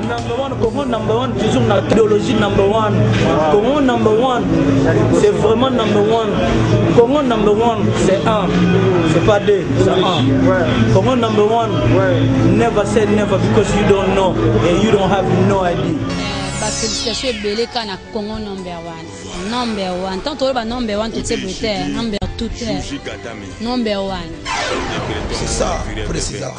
Congo number one, toujours la théologie number one. Congo number one, c'est vraiment number one. Congo number one, c'est un, c'est pas deux, c'est un. Congo number one, never say never because you don't know and you don't have no idea. Félicitations belé kana Congo number one. Number one. Tant que number one, tu sais peut-être number two, number one. C'est ça, précis à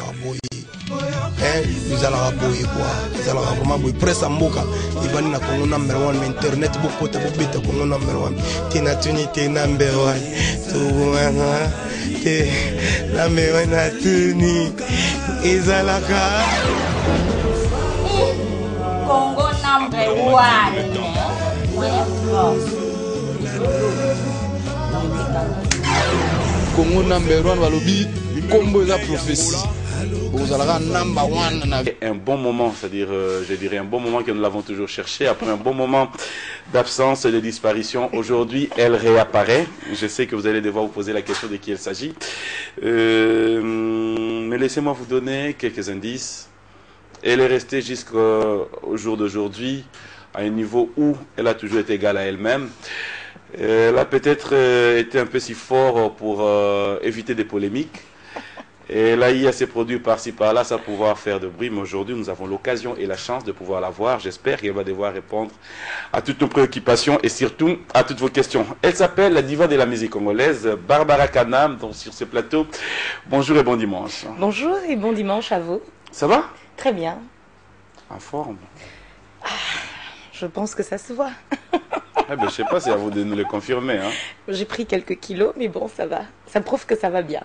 nous allons aboyer quoi, nous allons vraiment aboyer. Presse à Mboka, il va nous Congo number one, mais internet beaucoup de bête Congo number one. Tina Tuni t'es number one, tout t'es number one à Tuni. Izalaka. Congo number one. Congo number one, Walobi, combo la prophétie. Un bon moment, c'est-à-dire, je dirais un bon moment que nous l'avons toujours cherché. Après un bon moment d'absence et de disparition, aujourd'hui, elle réapparaît. Je sais que vous allez devoir vous poser la question de qui il s'agit. Mais laissez-moi vous donner quelques indices. Elle est restée jusqu'au jour d'aujourd'hui à un niveau où elle a toujours été égale à elle-même. Elle a peut-être été un peu si fort pour éviter des polémiques. Et là, il y a ces produits par-ci, par-là, ça va pouvoir faire de bruit. Mais aujourd'hui, nous avons l'occasion et la chance de pouvoir la voir. J'espère qu'elle va devoir répondre à toutes nos préoccupations et surtout à toutes vos questions. Elle s'appelle la diva de la musique congolaise, Barbara Kanam, donc sur ce plateau. Bonjour et bon dimanche. Bonjour et bon dimanche à vous. Ça va? Très bien. En forme? Je pense que ça se voit. Eh ben, je ne sais pas, c'est à vous de nous le confirmer. Hein. J'ai pris quelques kilos, mais bon, ça va. Ça prouve que ça va bien.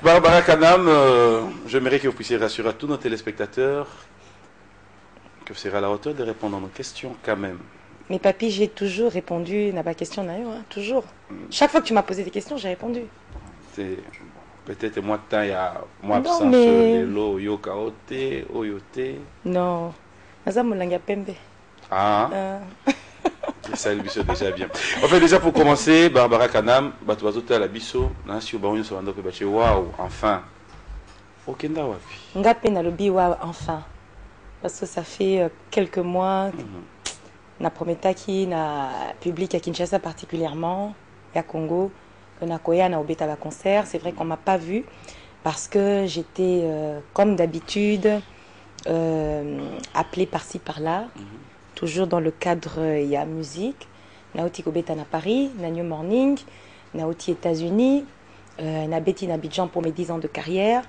Barbara Kanam, j'aimerais que vous puissiez rassurer à tous nos téléspectateurs que vous serez à la hauteur de répondre à nos questions quand même. Mais papy, j'ai toujours répondu à ma question, hein, toujours. Chaque fois que tu m'as posé des questions, j'ai répondu. Peut-être moi, il y a moi absent mais... sur l'eau, yoka ote, oyote. Non, Nazamulanga Pembe. Ah. Ça, le biso déjà bien. En fait, déjà pour commencer, Barbara Kanam, Batuazote la biso, Nansio Baronio Sovando Pebache, waouh, enfin. Okenda wapi. Ngape na lobi waouh, enfin. Parce que ça fait quelques mois, na prometaki na public à Kinshasa particulièrement, et à Congo, na Koya na obeta ba concert. C'est vrai qu'on m'a pas vu parce que j'étais comme d'habitude appelée par-ci par-là. Toujours dans le cadre, il y a musique. Naoti Kobetana Paris, na New Morning, Naoti États-Unis, Nabeti Nabidjan pour mes 10 ans de carrière,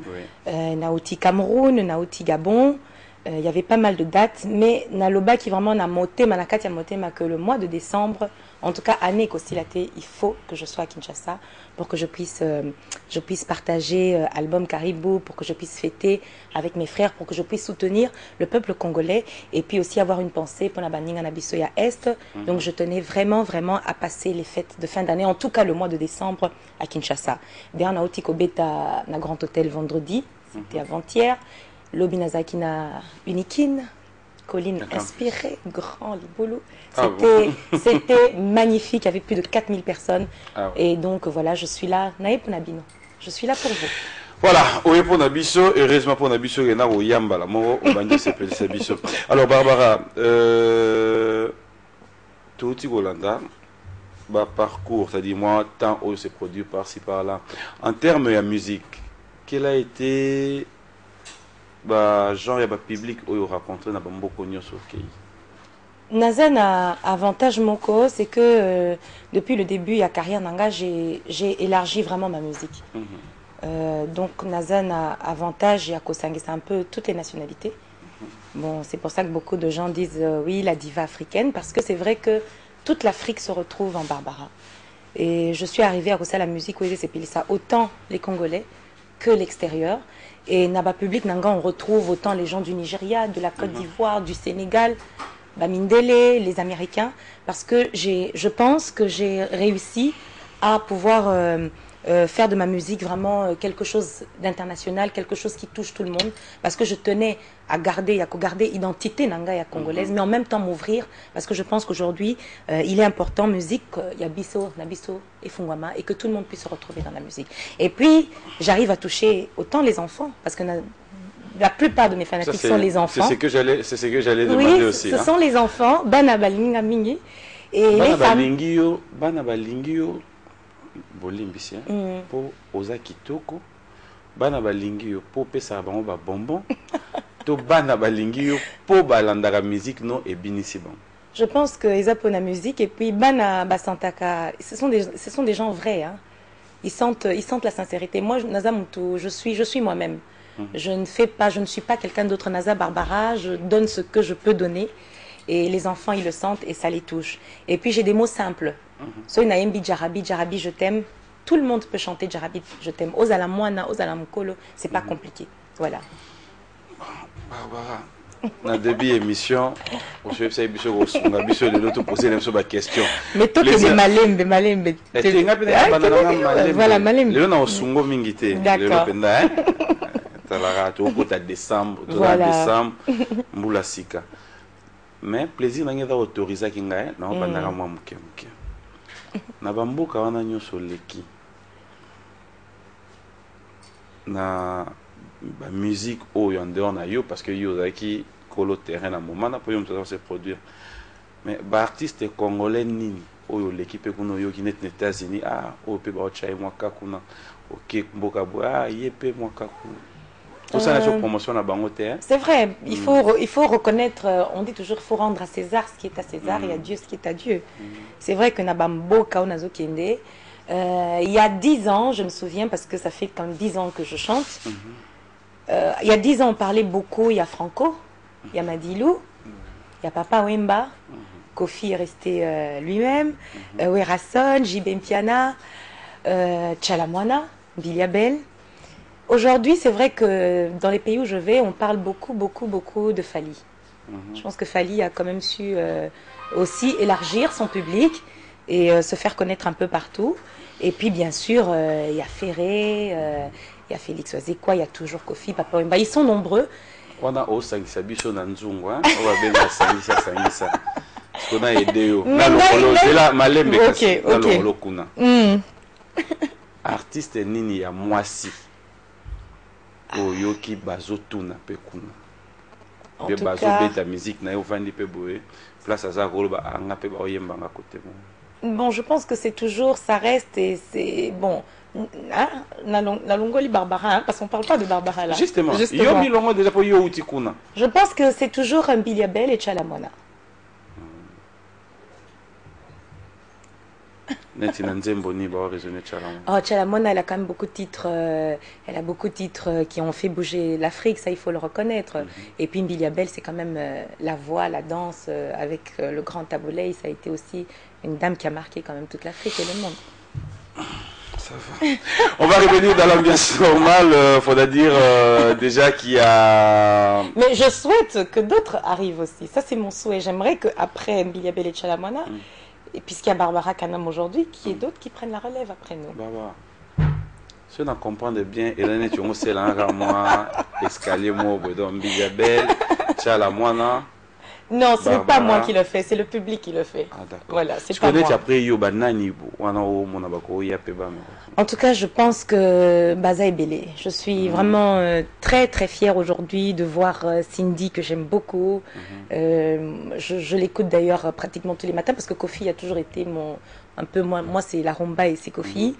Naoti Cameroun, Naoti Gabon. Il y avait pas mal de dates, mais Naloba qui vraiment n'a moté, Manakat a moté, que le mois de décembre, en tout cas année Kosilaté, il faut que je sois à Kinshasa pour que je puisse partager album Caribou, pour que je puisse fêter avec mes frères, pour que je puisse soutenir le peuple congolais et puis aussi avoir une pensée pour la Baninga Nabisoya Est. Donc je tenais vraiment à passer les fêtes de fin d'année, en tout cas le mois de décembre à Kinshasa. D'ailleurs, on a aussi Kobeta na Grand Hôtel vendredi, c'était avant-hier. Lobinazaki na Unikin, colline inspirée, grand Libolo. C'était magnifique, il y avait plus de 4000 personnes. Et donc voilà, je suis là, Naïp Nabino, je suis là pour vous. Voilà, oui pour Nabiso, heureusement pour Nabiso, il y en a au Yamba, la mort, au Bandi, c'est Nabiso. Alors Barbara, tout Golanda, parcours, c'est-à-dire moi, tant où c'est produit par-ci par-là. En termes de musique, quel a été genre, il y a un public où il rencontré dans beaucoup de choses. Nazen a avantage moko, c'est que depuis le début, il y a carrière nanga, j'ai élargi vraiment ma musique. Donc Nazen a avantage, il y a Kosangi, c'est un peu toutes les nationalités. Bon, c'est pour ça que beaucoup de gens disent oui, la diva africaine, parce que c'est vrai que toute l'Afrique se retrouve en Barbara. Et je suis arrivée à Kosa la musique, oui, c'est ça, autant les Congolais que l'extérieur. Et Naba Public Nanga, on retrouve autant les gens du Nigeria, de la Côte d'Ivoire, du Sénégal, Bamindele, les Américains, parce que je pense que j'ai réussi à pouvoir faire de ma musique vraiment quelque chose d'international, quelque chose qui touche tout le monde, parce que je tenais à garder identité nanga et congolaise, mais en même temps m'ouvrir, parce que je pense qu'aujourd'hui, il est important, musique, il y a Bisso, Nabisso et Fungwama, et que tout le monde puisse se retrouver dans la musique. Et puis, j'arrive à toucher autant les enfants, parce que la plupart de mes fanatiques sont les enfants. C'est ce que j'allais demander aussi. Ce sont les enfants, Bana Balinga Mingi. Et les femmes. Bana Balingio, Bolimbisi, pour Oza Kitoko, Bana Balingio, pour Pesa Bango Bonbon, to Bana Balingio, pour Balandara musique, non, et Binisiban. Je pense que ils apprennent la musique et puis Bana Basantaka, ce sont des gens vrais. Hein. Ils sentent la sincérité. Moi, Naza Moutou, je suis moi-même. Je ne suis pas quelqu'un d'autre. Naza Barbara, je donne ce que je peux donner. Et les enfants, ils le sentent et ça les touche. Et puis, j'ai des mots simples. Soy Naembi Jarabi, Jarabi, je t'aime. Tout le monde peut chanter Jarabi, je t'aime. Ozala Moana, Ozala Mukolo. C'est pas compliqué. Voilà. Barbara, dans le début de l'émission, on se fait de l'autre poser une question. Mais toi, tu es malembe, malembe. Voilà, malembe. Le nom Sungo Mingite. D'accord. Voilà. Décembre, Mboula Sika. Mais plaisir n'a pas autorisé à Kingaï, n'a pas n'a pas mouké. N'a pas mouké à un agneau sur l'équipe. Na musique au yonder na yo parce que yo qui colo terrain à moment na pour yo se produire. Mais artiste congolais nini au l'équipe kuno yo qui net aux États-Unis au pe ba chai mwaka kuna OK mboka boa yepe mwaka kuna. Tout ça, la promotion à Bangoté. C'est vrai, il faut reconnaître, on dit toujours, il faut rendre à César ce qui est à César et à Dieu ce qui est à Dieu. C'est vrai que Nabambo Kaonazo Kende, il y a 10 ans, je me souviens, parce que ça fait quand même 10 ans que je chante, il y a 10 ans, on parlait beaucoup, il y a Franco, il y a Madilou, il y a Papa Wemba, Kofi est resté lui-même, Werason, Jibem Piana, Chalamwana, Biliabel. Aujourd'hui, c'est vrai que dans les pays où je vais, on parle beaucoup de Fally. Je pense que Fally a quand même su aussi élargir son public et se faire connaître un peu partout. Et puis, bien sûr, il y a Ferré, il y a Félix Ozekwa, il y a toujours Kofi, Papa Wemba. Ils sont nombreux. On a aussi Sabiso Nanzungu, on va bien Sangisa. Parce qu'on a aidé. C'est là, Malembe, artiste Nini à Moissy. Oyoki bazotuna pe kuna. Be bazobeta musique na yo vandi pe boé. Place à ça roloba anga pe ba oyemba nga côté bon. Bon, je pense que c'est toujours, ça reste et c'est bon. Na longoli Barbara, hein, parce qu'on parle pas de Barbara là. Justement. Yo milongo déjà pour yo uti kuna. Je pense que c'est toujours un Biliabel et Chalamwana. Oh, Chalamwana, elle a quand même beaucoup de titres. Elle a beaucoup de titres qui ont fait bouger l'Afrique, ça il faut le reconnaître. Et puis Biliabel, c'est quand même la voix, la danse avec le grand Taboulay. Ça a été aussi une dame qui a marqué quand même toute l'Afrique et le monde. Ça va. On va revenir dans l'ambiance normale. Faudra dire déjà qu'il y a. Mais je souhaite que d'autres arrivent aussi. Ça c'est mon souhait. J'aimerais qu'après Biliabel et Chalamwana. Et puisqu'il y a Barbara Kanam aujourd'hui, qu'il y ait d'autres qui prennent la relève après nous. Barbara, si on comprend bien, Hélène Tiongo, c'est moi, escalier, moi, Biliabel, Chalamwana. Non, ce n'est pas moi qui le fais, c'est le public qui le fait. Ah, d'accord. Voilà, c'est pas moi. En tout cas, je pense que Baza est belé. Je suis vraiment très très fière aujourd'hui de voir Cindy que j'aime beaucoup. Je l'écoute d'ailleurs pratiquement tous les matins parce que Kofi a toujours été un peu moi c'est la rumba et c'est Kofi.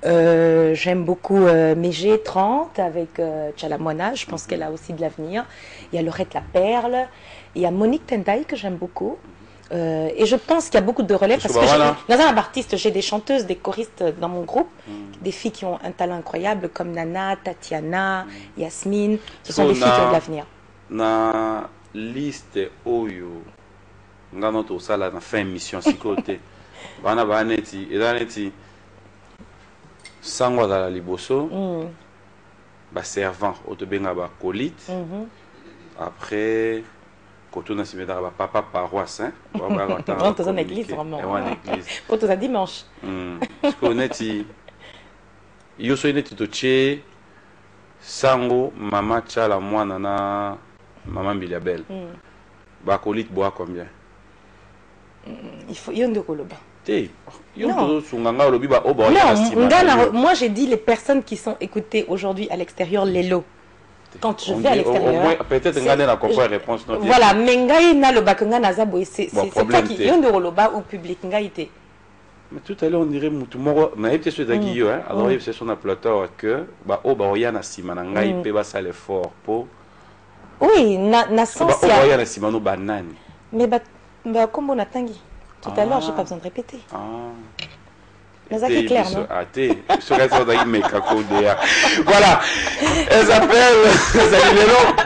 J'aime beaucoup Mégé 30 avec Chalamwana. Je pense qu'elle a aussi de l'avenir. Il y a Laurette La Perle. Il y a Monique Tendai que j'aime beaucoup. Et je pense qu'il y a beaucoup de relais parce que dans un artiste, j'ai des chanteuses, des choristes dans mon groupe, des filles qui ont un talent incroyable comme Nana, Tatiana, Yasmine. Ce sont des filles qui ont de l'avenir. Na liste Oyo, ngano to sala na fin mission si côté. Bana baneti, edaneti sangwa la liboso. Ba servant otobenga ba colite. Après quand on a se mettre à papa paroisse, hein, on est en église vraiment. Pour tout ça dimanche. Parce qu'on est yo so net toché sango mama chala mwana na maman Biliabel. Ba colite bois combien? Il faut yondo koloba. Non, moi j'ai dit les personnes qui sont écoutées aujourd'hui à l'extérieur, les lots. quand je vais à l'extérieur. Peut-être que la comprend réponse. Voilà, mais ngai na le bakanga na zaboy, c'est ça qui y a de roloba au public ngai te. Mais tout à l'heure on dirait mutumoro, mais peut-être sur Daguio, hein. Alors c'est son plateau que bah oh bah oya na simana ngai pe ba ça l'effort pour. Oui, na sens ya. Bah oya na simano banani. Mais bah comme on a tangi. Tout à l'heure, j'ai pas besoin de répéter. Mais c'est clair, non? Voilà. Elle s'appelle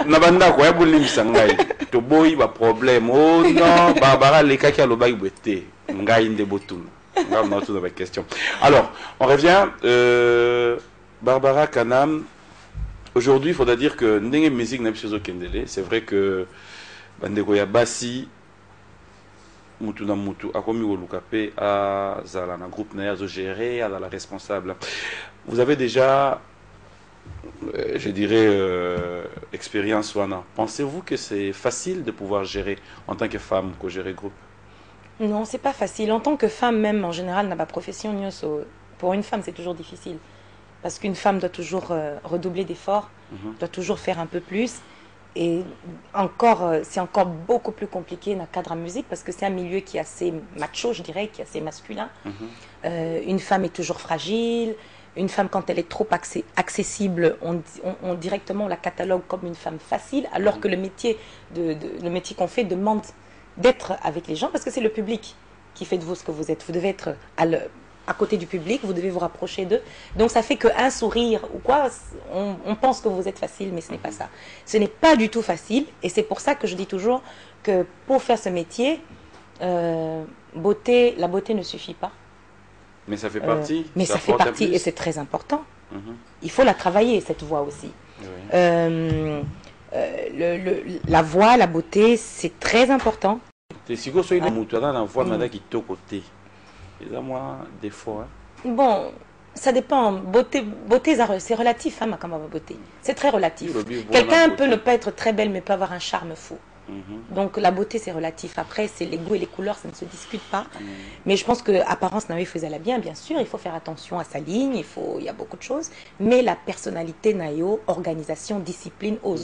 Nabanda quoi, Boulim Sangai. Toboy, ba problème. Oh non, Barbara, les kaki à l'obaï bouté. Ngai de Botoun. On va dans la question. Alors, on revient. Barbara Kanam. Aujourd'hui, il faudra dire que Ndenge musique n'a pas Kendele. C'est vrai que Bandegoya Bassi. Mutu na mutu akomi olukape à zala na groupe na zo gérer à la responsable. Vous avez déjà je dirais expérience wana. Pensez-vous que c'est facile de pouvoir gérer en tant que femme que gérer groupe? Non, c'est pas facile. En tant que femme même en général n'a pas profession nyoso. Pour une femme, c'est toujours difficile parce qu'une femme doit toujours redoubler d'efforts, doit toujours faire un peu plus. Et encore, c'est encore beaucoup plus compliqué dans le cadre de la musique parce que c'est un milieu qui est assez macho, je dirais, qui est assez masculin. Une femme est toujours fragile. Une femme, quand elle est trop accessible, on directement la catalogue comme une femme facile, alors que le métier qu'on fait demande d'être avec les gens parce que c'est le public qui fait de vous ce que vous êtes. Vous devez être à côté du public, vous devez vous rapprocher d'eux. Donc ça fait qu'un sourire ou quoi, on pense que vous êtes facile, mais ce n'est pas ça. Ce n'est pas du tout facile et c'est pour ça que je dis toujours que pour faire ce métier, la beauté ne suffit pas. Mais ça fait partie. Mais ça fait partie et c'est très important. Il faut la travailler, cette voix aussi. Oui. La voix, la beauté, c'est très important. Bon, ça dépend. Beauté c'est relatif, hein, ma beauté. C'est très relatif. Quelqu'un peut ne pas être très belle, mais peut avoir un charme fou. Donc la beauté, c'est relatif. Après, c'est les goûts et les couleurs, ça ne se discute pas. Mais je pense que l'apparence, faisait la bien sûr. Il faut faire attention à sa ligne, il y a beaucoup de choses. Mais la personnalité, nayo, organisation, discipline, aux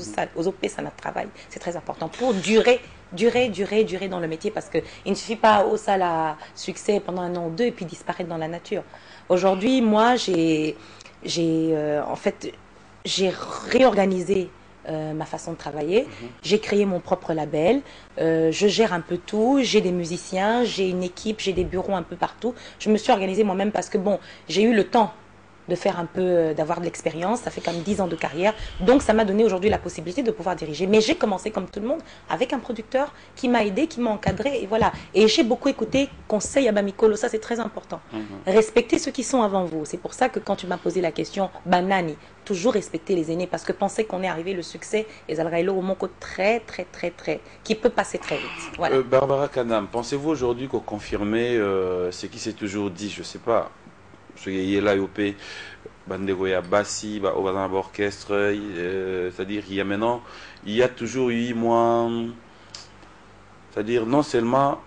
OP, ça n'a travail. C'est très important pour durer dans le métier parce qu'il ne suffit pas au ça succès pendant 1 an ou 2 et puis disparaître dans la nature. Aujourd'hui, moi, j'ai réorganisé ma façon de travailler. J'ai créé mon propre label. Je gère un peu tout. J'ai des musiciens, j'ai une équipe, j'ai des bureaux un peu partout. Je me suis organisée moi-même parce que bon, j'ai eu le temps de faire un peu, d'avoir de l'expérience. Ça fait comme 10 ans de carrière. Donc, ça m'a donné aujourd'hui la possibilité de pouvoir diriger. Mais j'ai commencé comme tout le monde avec un producteur qui m'a aidé, qui m'a encadré. Et voilà. Et j'ai beaucoup écouté conseil à Bamikolo. Ça, c'est très important. Respecter ceux qui sont avant vous. C'est pour ça que quand tu m'as posé la question, Banani, toujours respecter les aînés. Parce que penser qu'on est arrivé le succès, et Zalraïlo au Monko très, qui peut passer très vite. Voilà. Barbara Kanam, pensez-vous aujourd'hui qu'on confirmait ce qui s'est toujours dit, je ne sais pas, là Bandegoya Bassi au orchestre, c'est-à-dire il y a toujours eu moins, c'est-à-dire non seulement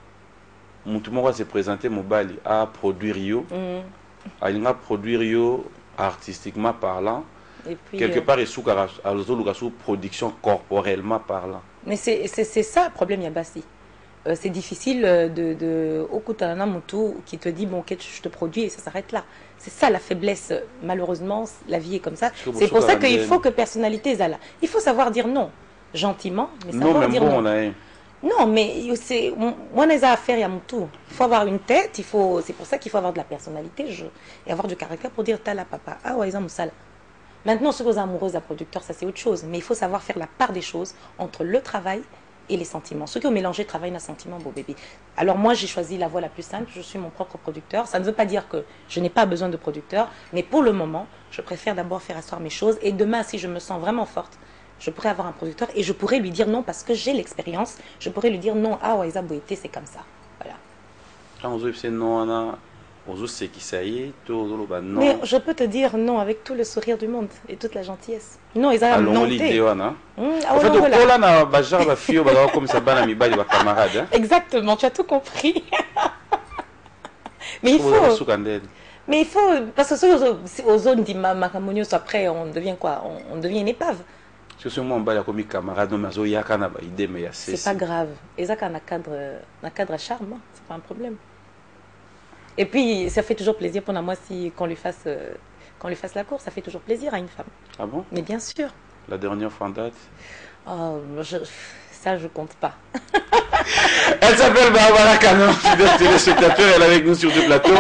Moutoumora s'est présenté Mobali à produire Rio, à produire Rio artistiquement parlant, et puis, quelque part il sous production corporellement parlant. Mais c'est ça le problème, Yabassi. C'est difficile de Okutana Moutou qui te dit bon ok je te produis et ça s'arrête là. C'est ça la faiblesse, malheureusement la vie est comme ça. C'est pour ça qu'il faut que personnalité Zala. Il faut savoir dire non gentiment, mais savoir dire non. Non mais c'est moi les affaires à Moutou. Il faut avoir une tête, c'est pour ça qu'il faut avoir de la personnalité et avoir du caractère pour dire tala papa ah ouais ça. Maintenant ceux aux amoureux à producteur ça c'est autre chose, mais il faut savoir faire la part des choses entre le travail et les sentiments. Ceux qui ont mélangé travail et sentiment, beau bébé. Alors moi, j'ai choisi la voie la plus simple. Je suis mon propre producteur. Ça ne veut pas dire que je n'ai pas besoin de producteur, mais pour le moment, je préfère d'abord faire asseoir mes choses. Et demain, si je me sens vraiment forte, je pourrais avoir un producteur et je pourrais lui dire non parce que j'ai l'expérience. Je pourrais lui dire non. Ah ouais, Boïté, c'est comme ça. Voilà. Mais je peux te dire non avec tout le sourire du monde et toute la gentillesse. Non, ils ont non. Exactement, tu as tout compris. Mais il faut, parce que aux zones d'Imamakamonios, après on devient quoi? On devient une épave. Parce que ce moment, il y a comme camarade, il y a une idée, mais il y a c'est pas grave. Et ça, quand on a cadre à charme, hein, c'est pas un problème. Et puis, ça fait toujours plaisir pour moi si qu'on lui fasse la course, ça fait toujours plaisir à une femme. Ah bon? Mais bien sûr. La dernière fois en date? Oh, ça, je compte pas. Elle s'appelle Barbara Canon, fidèle téléspectateur, elle est avec nous sur le plateau.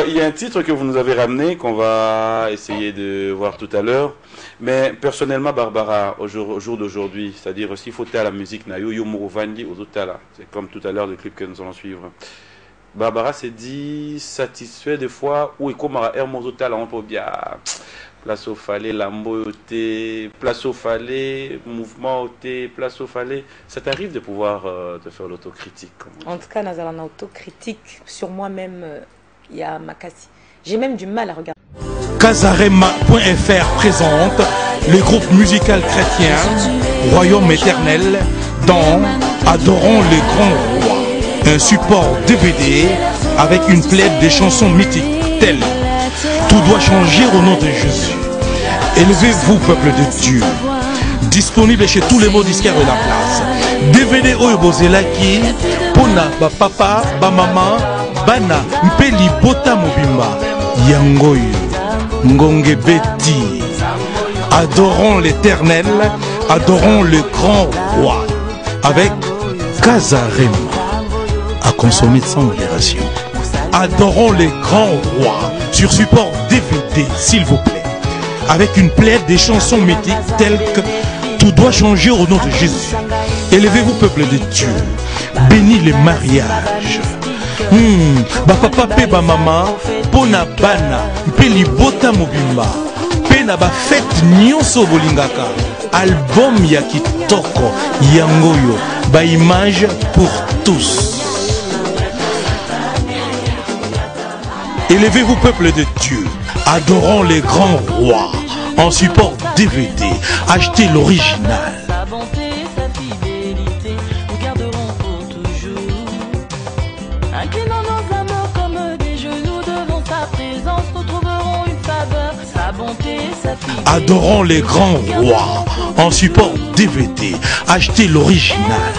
Il y a un titre que vous nous avez ramené, qu'on va essayer de voir tout à l'heure. Mais personnellement, Barbara, au jour d'aujourd'hui, c'est-à-dire s'il faut à la musique, c'est comme tout à l'heure le clip que nous allons suivre. Barbara s'est dit satisfait des fois, ou comme on peut bien place au falais, lamboté, place au falais, mouvement au thé, place au falais. Ça t'arrive de pouvoir te faire l'autocritique? En tout cas, dans une autocritique sur moi-même, il y a ma cassie. J'ai même du mal à regarder. Casarema.fr présente le groupe musical chrétien Royaume éternel dans Adorons le grand roi. Un support DVD avec une plaide de chansons mythiques telles Tout doit changer au nom de Jésus. Élevez-vous, peuple de Dieu. Disponible chez tous les mots disquaires de la place. DVD Oyobozelaki, Pona, ba papa, ba maman, Bana, Mpeli, Bota Mobimba, Yangoyo, Ngonge Betty. Adorons l'éternel, adorons le grand roi. Avec Casarema, à consommer sans modération. Adorons les grands rois sur support DVD, s'il vous plaît. Avec une plaide des chansons mythiques telles que Tout doit changer au nom de Jésus. Élevez-vous, peuple de Dieu. Bénis les mariages. Papa pe ba maman, pona bana, pe libota mobimba, pe na ba fête nyonso bolingaka. Album ya kitoko, yangoyo, ba image pour tous. Élevez-vous, peuple de Dieu. Adorons les grands rois. En support DVD, achetez l'original. Sa bonté, sa fidélité, nous garderons pour toujours. Inclinant nos âmes comme des genoux devant sa présence, nous trouverons une faveur. Sa bonté, sa fidélité. Adorons les grands rois. En support DVD, achetez l'original.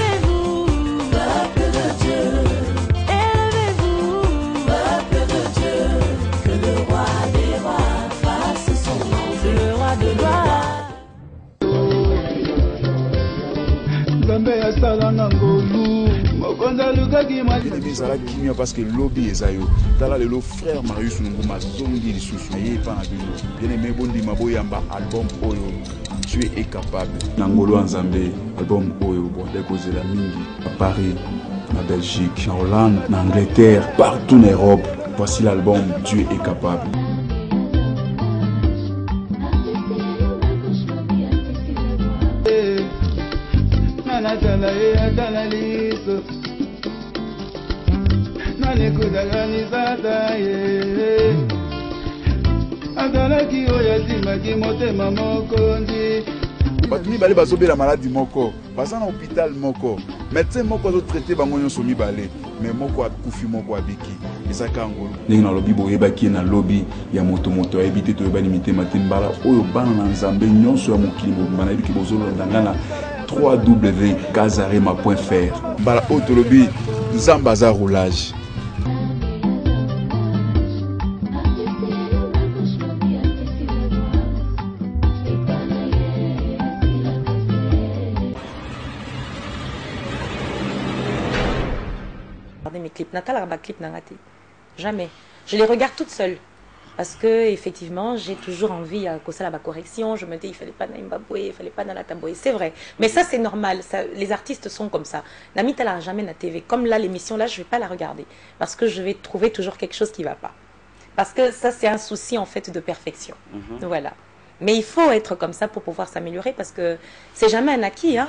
ezala kimia parce que lobby eza yo tala lelo frère Marius Nguma zongi lisusu ye pa na bino bien aimé bondima boyamba album oyo tu es capable na ngolo nzambe album oyo bon dekozela mingi à Paris, na Belgique, en Hollande, en Angleterre, partout en Europe. Voici l'album Dieu est capable. Bato mibale bazobela maladi moko baza na hôpital moko médecin moko azotraite bango nyonso mibale mais moko akufi moko abiki ezaka ngolo ndenge nalobi boyebaki na lobi ya moto ayebi te toyebani mitema te mbala oyo bana na nzambe nyonso ya mokili mobimba nayebiki bozolanda nga na www.casarema.fr mbala oyo tolobi nzambe aza roulage. Mes clips, clip jamais. Je les regarde toute seule parce que effectivement j'ai toujours envie à cause de la correction. Je me dis il fallait pas Naïmbaboué, il fallait pas Nalataboé, c'est vrai. Mais ça c'est normal. Ça, les artistes sont comme ça. Nami t'ala jamais na TV. Comme là l'émission là je vais pas la regarder parce que je vais trouver toujours quelque chose qui va pas. Parce que ça c'est un souci en fait de perfection. Voilà. Mais il faut être comme ça pour pouvoir s'améliorer parce que c'est jamais un acquis. Hein.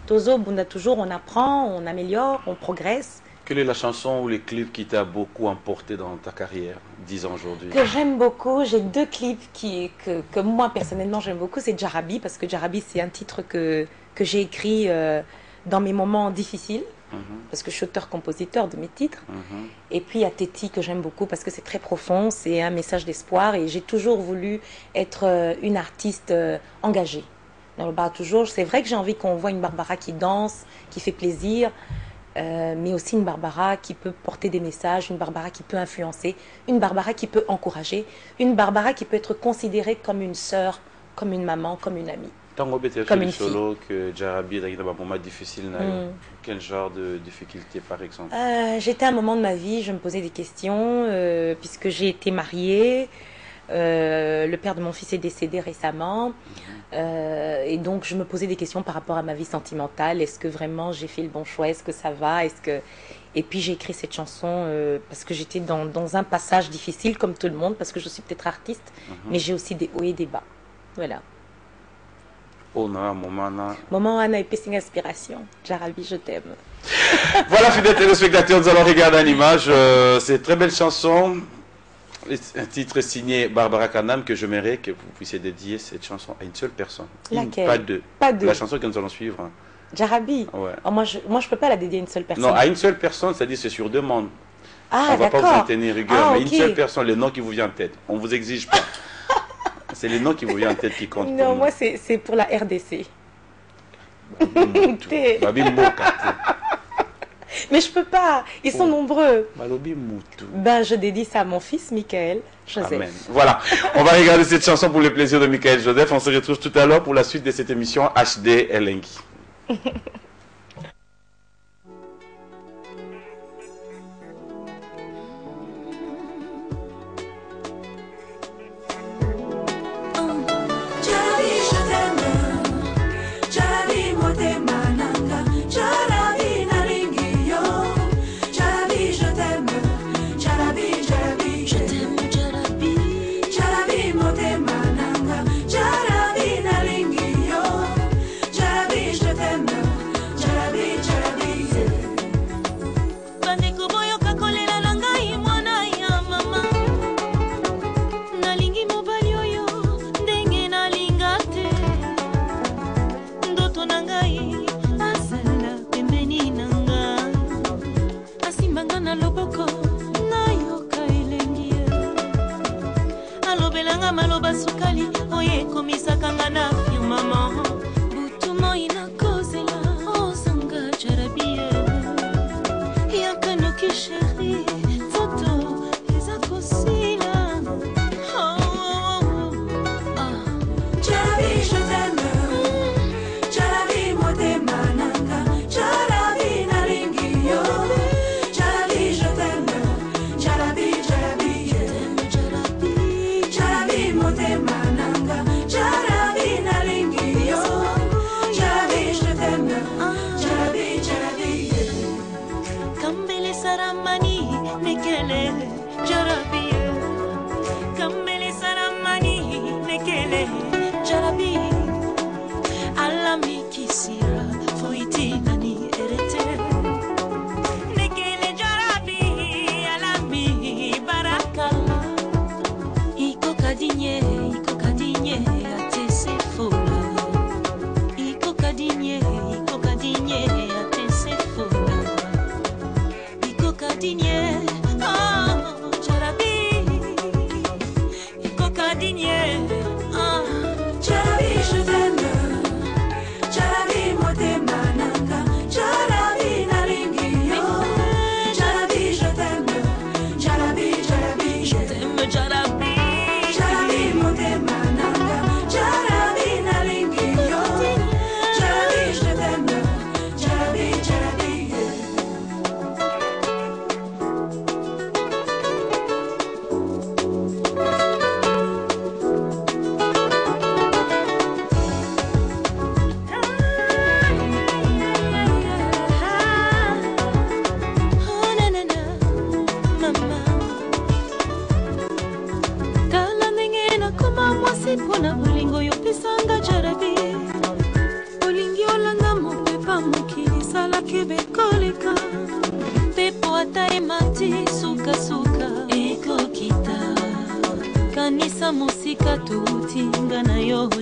Tozo, on a toujours, on apprend, on améliore, on progresse. Quelle est la chanson ou les clips qui t'a beaucoup emporté dans ta carrière, 10 ans aujourd'hui? Que j'aime beaucoup, j'ai deux clips que moi personnellement j'aime beaucoup, c'est Jarabi, parce que Jarabi c'est un titre que j'ai écrit dans mes moments difficiles, parce que je suis auteur-compositeur de mes titres. Et puis il y a Téti que j'aime beaucoup parce que c'est très profond, c'est un message d'espoir et j'ai toujours voulu être une artiste engagée. toujours. C'est vrai que j'ai envie qu'on voit une Barbara qui danse, qui fait plaisir, mais aussi une Barbara qui peut porter des messages, une Barbara qui peut influencer, une Barbara qui peut encourager, une Barbara qui peut être considérée comme une sœur, comme une maman, comme une amie. Comme une solo que Jarabi a un moment difficile. Quel genre de difficulté par exemple? J'étais à un moment de ma vie, je me posais des questions, puisque j'ai été mariée. Le père de mon fils est décédé récemment. Et donc je me posais des questions par rapport à ma vie sentimentale. Est-ce que vraiment j'ai fait le bon choix? Est-ce que ça va? Et puis j'ai écrit cette chanson parce que j'étais dans un passage difficile comme tout le monde, parce que je suis peut-être artiste, mais j'ai aussi des hauts et des bas. Voilà. Moment Anna et Pessing Inspiration. Jarabi, je t'aime. Voilà, fidèles téléspectateurs, nous allons regarder une image. C'est très belle chanson. Un titre signé Barbara Kanam que j'aimerais que vous puissiez dédier cette chanson à une seule personne. Laquelle? Pas deux. Pas deux. La chanson que nous allons suivre. Jarabi. Ouais. Oh, moi, je peux pas la dédier à une seule personne. Non, à une seule personne, c'est-à-dire c'est sur demande. Ah, on ne va pas vous en tenir rigueur, mais okay. une seule personne, le nom qui vous vient en tête. On ne vous exige pas. C'est les noms qui vous viennent en tête qui comptent. Non, moi c'est pour la RDC. Mais je peux pas, ils sont nombreux. Ben, je dédie ça à mon fils Michael Joseph. Amen. Voilà, on va regarder cette chanson pour le plaisir de Michael Joseph. On se retrouve tout à l'heure pour la suite de cette émission HD Elengi.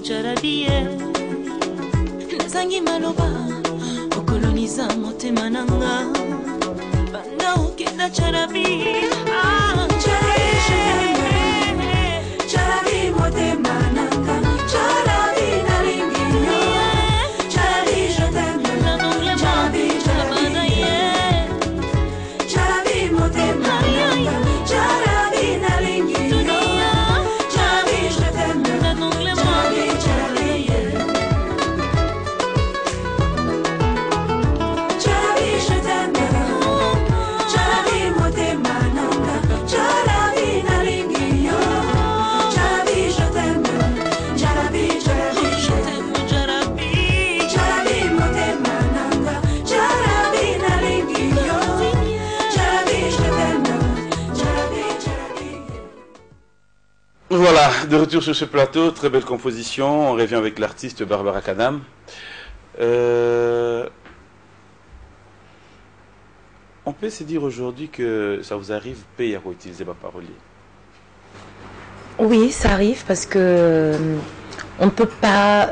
Charabi, voilà, de retour sur ce plateau, très belle composition. On revient avec l'artiste Barbara Kanam. On peut se dire aujourd'hui que ça vous arrive payer à utiliser ma parolier. Oui, ça arrive parce que on ne peut pas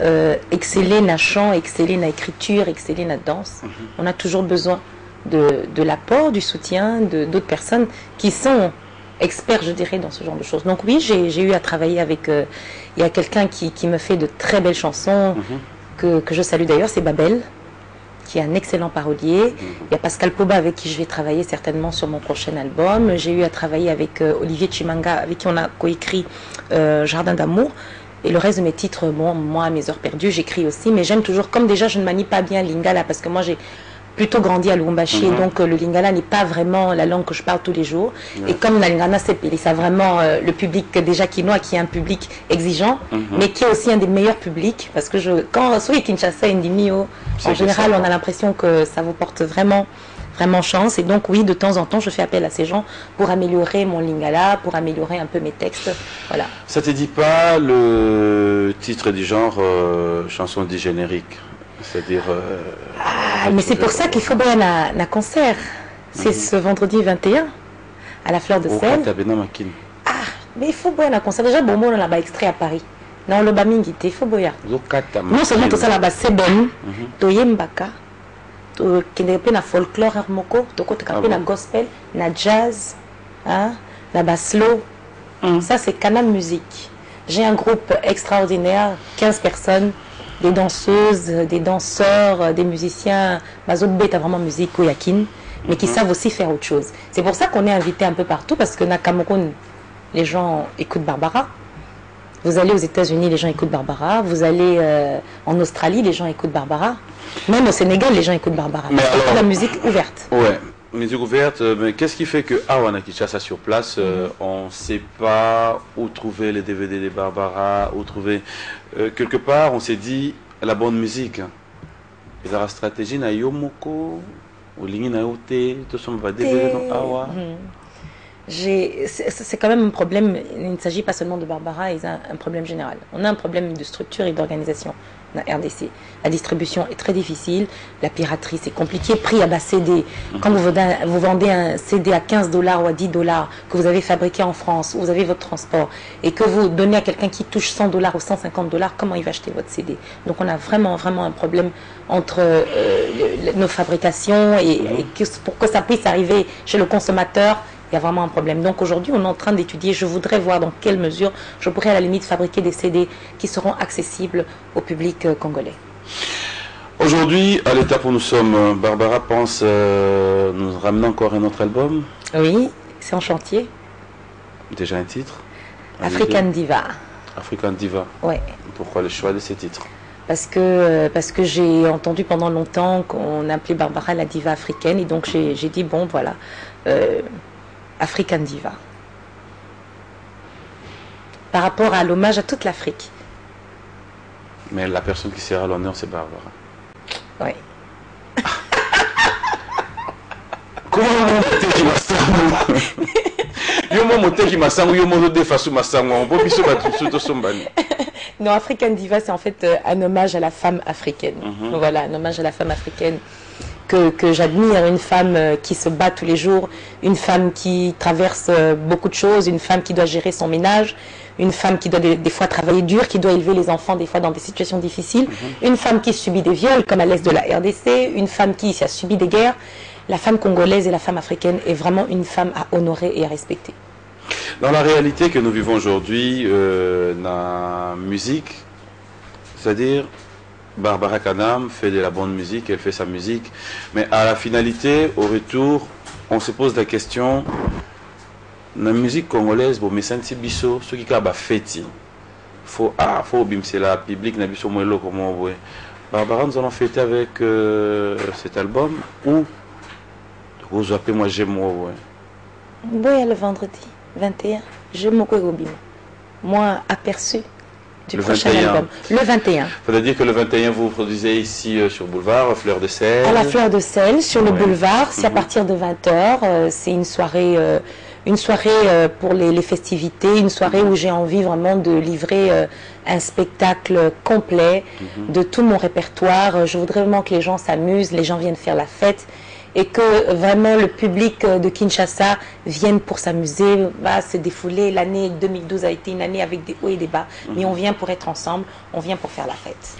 exceller dans le chant, exceller dans l'écriture, exceller dans la danse. On a toujours besoin de l'apport, du soutien d'autres personnes qui sont experts, je dirais, dans ce genre de choses. Donc oui, j'ai eu à travailler avec... il y a quelqu'un qui me fait de très belles chansons, que je salue d'ailleurs, c'est Babel, qui est un excellent parolier. Il y a Pascal Poba avec qui je vais travailler certainement sur mon prochain album. J'ai eu à travailler avec Olivier Chimanga, avec qui on a coécrit Jardin d'amour. Et le reste de mes titres, bon, moi, à mes heures perdues, j'écris aussi. Mais j'aime toujours, comme déjà je ne manie pas bien Lingala, parce que moi j'ai plutôt grandi à Lubumbashi, donc le Lingala n'est pas vraiment la langue que je parle tous les jours. Et comme la Lingala, c'est vraiment le public déjà quinois, qui est un public exigeant, mais qui est aussi un des meilleurs publics, parce que quand sur Kinshasa et Ndimio, en général, on a l'impression que ça vous porte vraiment chance. Et donc oui, de temps en temps, je fais appel à ces gens pour améliorer mon Lingala, pour améliorer un peu mes textes. Voilà. Ça te dit pas le titre du genre chanson du générique? C'est-à-dire... mais c'est pour ça qu'il faut bien un concert. C'est ce vendredi 21 à la Fleur de Sel. Mais il faut bien un concert. Déjà, bon, on a un extrait à Paris. Non, le Bamingi, il faut bien. Non seulement tout ça là-bas, c'est bon. Toyembaka. Qui n'est pas na folklore moko, na gospel, na jazz, na baslo. Ça, c'est Kanam Musique. J'ai un groupe extraordinaire, 15 personnes. Des danseuses, des danseurs, des musiciens, Mazobé est vraiment musique Yakin, mais qui savent aussi faire autre chose. C'est pour ça qu'on est invité un peu partout, parce que na Cameroun, les gens écoutent Barbara. Vous allez aux États-Unis, les gens écoutent Barbara. Vous allez en Australie, les gens écoutent Barbara. Même au Sénégal, les gens écoutent Barbara. Mais alors, la musique ouverte. Ouais, musique ouverte. Mais qu'est-ce qui fait que on a Kinshasa sur place, on ne sait pas où trouver les DVD de Barbara, où trouver quelque part. On s'est dit la bonne musique. Et la stratégie na yomoko, ou ligne na yote, tout ça va DVD dans Awa. C'est quand même un problème. Il ne s'agit pas seulement de Barbara, il y a un problème général. On a un problème de structure et d'organisation dans la RDC. La distribution est très difficile, la piraterie c'est compliqué, prix à bas CD. Quand vous vendez un CD à 15 $ ou à 10 $, que vous avez fabriqué en France, où vous avez votre transport, et que vous donnez à quelqu'un qui touche 100 $ ou 150 $, comment il va acheter votre CD? Donc on a vraiment un problème entre nos fabrications et pour que ça puisse arriver chez le consommateur. Il y a vraiment un problème. Donc aujourd'hui, on est en train d'étudier. Je voudrais voir dans quelle mesure je pourrais à la limite fabriquer des CD qui seront accessibles au public congolais. Aujourd'hui, à l'étape où nous sommes, Barbara pense nous ramener encore un autre album. Oui, c'est en chantier. Déjà un titre? African Diva. African Diva. Oui. Pourquoi le choix de ces titres? Parce que j'ai entendu pendant longtemps qu'on appelait Barbara la diva africaine. Et donc j'ai dit, bon voilà... African Diva. Par rapport à l'hommage à toute l'Afrique. Mais la personne qui sera à l'honneur, c'est Barbara. Oui. Comment Non, African Diva, c'est en fait un hommage à la femme africaine. Voilà, un hommage à la femme africaine. Que j'admire, une femme qui se bat tous les jours, une femme qui traverse beaucoup de choses, une femme qui doit gérer son ménage, une femme qui doit des fois travailler dur, qui doit élever les enfants des fois dans des situations difficiles, une femme qui subit des viols comme à l'est de la RDC, une femme qui a subi des guerres. La femme congolaise et la femme africaine est vraiment une femme à honorer et à respecter. Dans la réalité que nous vivons aujourd'hui, dans la musique, c'est-à-dire Barbara Kanam fait de la bonne musique, elle fait sa musique, mais à la finalité, au retour, on se pose la question, la musique congolaise, bon, mais c'est biso, ce qui a fait, faut bimser la public, na biso moelo comment ouais. Barbara, nous allons fêter avec cet album ou vous appelez moi j'aime moi ouais. Ouais, le vendredi 21, j'aime moi Robin. Moi aperçu du prochain album. Le 21. Ça veut dire que le 21, vous produisez ici sur Boulevard, à Fleur de Sel. À la Fleur de Sel, sur le boulevard. C'est à partir de 20 h. C'est une soirée une soirée pour les festivités, une soirée où j'ai envie vraiment de livrer un spectacle complet de tout mon répertoire. Je voudrais vraiment que les gens s'amusent, les gens viennent faire la fête et que vraiment le public de Kinshasa vienne pour s'amuser, va se défouler. L'année 2012 a été une année avec des hauts et des bas, mais on vient pour être ensemble, on vient pour faire la fête.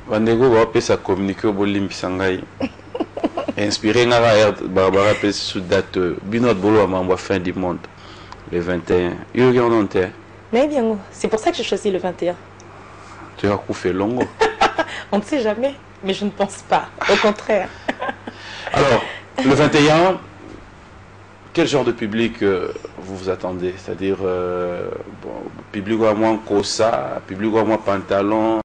Bandego va pesa communiquer au bolim pisangai. Inspiré ngara Barbara pesa sous date binot bolo à fin du monde le 21. Yo regardons te. Mais bien, c'est pour ça que j'ai choisi le 21. Tu as fait longo. On ne sait jamais, mais je ne pense pas. Au contraire. Alors, le 21, quel genre de public vous vous attendez? C'est-à-dire, public à moins Kosa, public à moins pantalon.